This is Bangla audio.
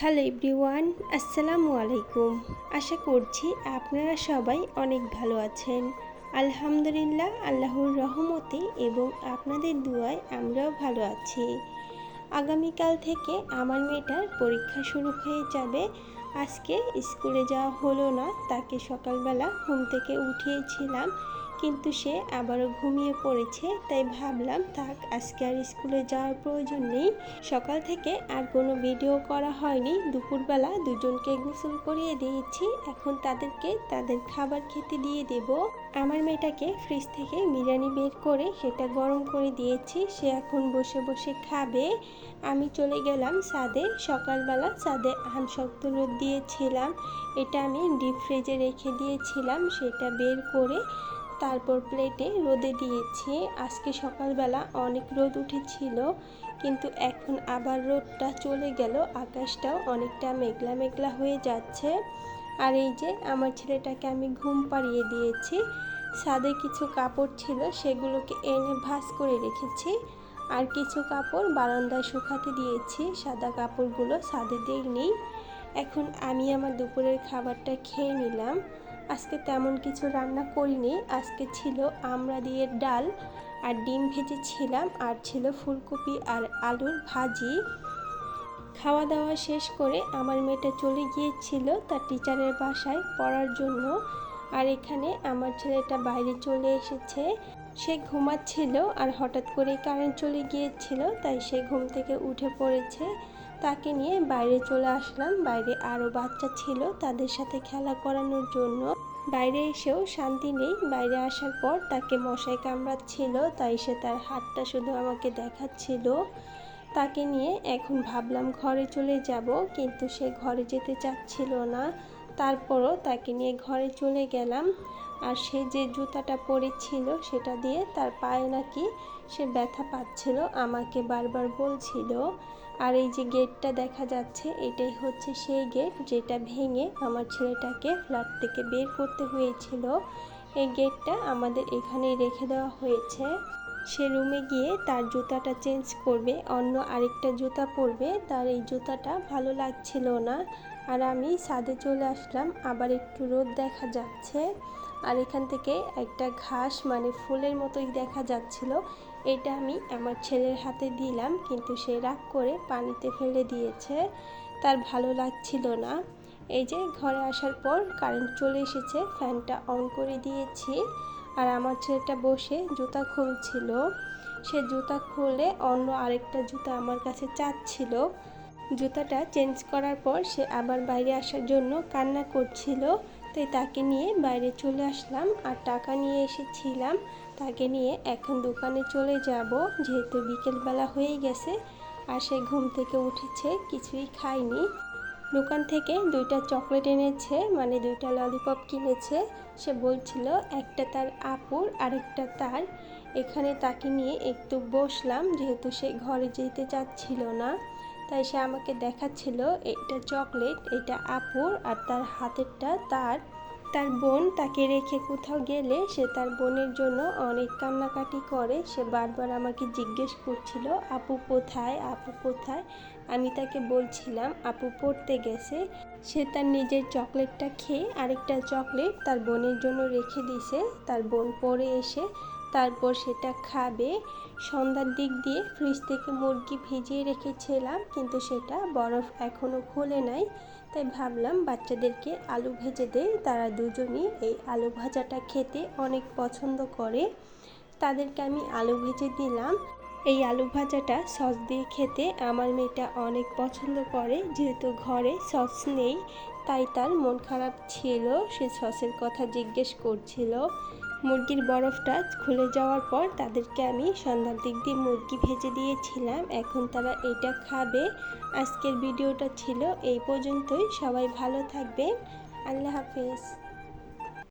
হ্যালো এভরিওয়ান, আসসালামু আলাইকুম। আশা করছি আপনারা সবাই অনেক ভালো আছেন। আলহামদুলিল্লাহ, আল্লাহর রহমতে এবং আপনাদের দুয়ায় আমরাও ভালো আছি। আগামীকাল থেকে আমার মেয়েটার পরীক্ষা শুরু হয়ে যাবে। আজকে স্কুলে যাওয়া হলো না, তাকে সকালবেলা ঘুম থেকে উঠিয়েছিলাম, কিন্তু সে আবারও ঘুমিয়ে পড়েছে। তাই ভাবলাম থাক, আজকে আর স্কুলে যাওয়ার প্রয়োজন নেই। সকাল থেকে আর কোনো ভিডিও করা হয়নি। দুপুরবেলা দুজনকে গোসল করিয়ে দিয়েছি, এখন তাদেরকে তাদের খাবার খেতে দিয়ে দেব। আমার মেয়েটাকে ফ্রিজ থেকে বিরিয়ানি বের করে সেটা গরম করে দিয়েছি, সে এখন বসে বসে খাবে। আমি চলে গেলাম ছাদে। সকালবেলা ছাদে শক্ত রোদ দিয়েছিলাম, এটা আমি ডিপ ফ্রিজে রেখে দিয়েছিলাম, সেটা বের করে তারপর প্লেটে রোদে দিয়েছি। আজকে সকালবেলা অনেক রোদ উঠেছিল, কিন্তু এখন আবার রোদটা চলে গেল, আকাশটাও অনেকটা মেঘলা মেঘলা হয়ে যাচ্ছে। আর এই যে আমার ছেলেটাকে আমি ঘুম পাড়িয়ে দিয়েছি। ছাদে কিছু কাপড় ছিল, সেগুলোকে এনে ভাঁজ করে রেখেছি, আর কিছু কাপড় বারান্দায় শুকাতে দিয়েছি। সাদা কাপড়গুলো ছাদে দিইনি। এখন আমি আমার দুপুরের খাবারটা খেয়ে নিলাম। আজকে তেমন কিছু রান্না করিনি, আজকে ছিল আমড়া দিয়ে ডাল আর ডিম ভেজেছিলাম, আর ছিল ফুলকপি আর আলুর ভাজি। খাওয়া দাওয়া শেষ করে আমার মেয়েটা চলে গিয়েছিল তার টিচারের বাসায় পড়ার জন্য, আর এখানে আমার ছেলেটা বাইরে চলে এসেছে। সে ঘুমাচ্ছিল আর হঠাৎ করে কারেন্ট চলে গিয়েছিল, তাই সে ঘুম থেকে উঠে পড়েছে। তাকে নিয়ে বাইরে চলে আসলাম। বাইরে আরও বাচ্চা ছিল, তাদের সাথে খেলা করানোর জন্য। বাইরে এসেও শান্তি নেই, বাইরে আসার পর তাকে মশাই কামড়াচ্ছিল, তাই সে তার হাতটা শুধু আমাকে দেখাচ্ছিল। তাকে নিয়ে এখন ভাবলাম ঘরে চলে যাব, কিন্তু সে ঘরে যেতে চাচ্ছিল না। তারপরও তাকে নিয়ে ঘরে চলে গেলাম। আর সে যে জুতাটা পরেছিল সেটা দিয়ে তার পায়ে নাকি সে ব্যথা পাচ্ছিল, আমাকে বারবার বলছিল। আর এই যে গেটটা দেখা যাচ্ছে, এটাই হচ্ছে সেই গেট যেটা ভেঙে আমার ছেলেটাকে ফ্ল্যাট থেকে বের করতে হয়েছিল। এই গেটটা আমাদের এখানেই রেখে দেওয়া হয়েছে। সে রুমে গিয়ে তার জুতাটা চেঞ্জ করবে, অন্য আরেকটা জুতা পরবে, তার এই জুতাটা ভালো লাগছিল না। আর আমি ছাদে চলে আসলাম, আবার একটু রোদ দেখা যাচ্ছে, আর এখান থেকে একটা ঘাস মানে ফুলের মতোই দেখা যাচ্ছিল। এটা আমি আমার ছেলের হাতে দিলাম, কিন্তু সে রাগ করে পানিতে ফেলে দিয়েছে, তার ভালো লাগছিল না। এই যে ঘরে আসার পর কারেন্ট চলে এসেছে, ফ্যানটা অন করে দিয়েছি, আর আমার ছেলেটা বসে জুতা খুলছিল। সে জুতা খুলে অন্য আরেকটা জুতা আমার কাছে চাচ্ছিল। জুতাটা চেঞ্জ করার পর সে আবার বাইরে আসার জন্য কান্না করছিল, তাই তাকে নিয়ে বাইরে চলে আসলাম। আর টাকা নিয়ে এসেছিলাম, তাকে নিয়ে এখন দোকানে চলে যাব, যেহেতু বিকেলবেলা হয়ে গেছে। আর সে ঘুম থেকে উঠেছে, কিছুই খায়নি। দোকান থেকে 2টা চকলেট এনেছে, মানে 2টা ললিপপ কিনেছে। সে বলছিল একটা তার আপুর আরেকটা তার। এখানে তাকে নিয়ে একটু বসলাম, যেহেতু সে ঘরে যেতে চাচ্ছিল না, তাই সে আমাকে দেখাচ্ছিল এটা চকলেট, এটা আপুর, আর তার হাতেরটা তার। তার বোন তাকে রেখে কোথাও গেলে সে তার বোনের জন্য অনেক কান্নাকাটি করে। সে বারবার আমাকে জিজ্ঞেস করছিল আপু কোথায়, আপু কোথায়। আমি তাকে বলছিলাম আপু পড়তে গেছে। সে তার নিজের চকলেটটা খেয়ে আরেকটা চকলেট তার বোনের জন্য রেখে দিছে, তার বোন পড়ে এসে তারপর সেটা খাবে। সন্ধ্যার দিক দিয়ে ফ্রিজ থেকে মুরগি ভিজিয়ে রেখেছিলাম, কিন্তু সেটা বরফ এখনও খোলে নাই, তাই ভাবলাম বাচ্চাদেরকে আলু ভেজে দেই। তারা দুজনই এই আলু ভাজাটা খেতে অনেক পছন্দ করে, তাদেরকে আমি আলু ভেজে দিলাম। এই আলু ভাজাটা সস দিয়ে খেতে আমার মেয়েটা অনেক পছন্দ করে, যেহেতু ঘরে সস নেই, তাই তার মন খারাপ ছিল, সে সসের কথা জিজ্ঞেস করছিল। মুরগির বরফটা খুলে যাওয়ার পর তাদেরকে আমি সন্ধ্যার দিক দিয়ে মুরগি ভেজে দিয়েছিলাম, এখন তারা এটা খাবে। আজকের ভিডিওটা ছিল এই পর্যন্তই, সবাই ভালো থাকবেন, আল্লাহ হাফেজ।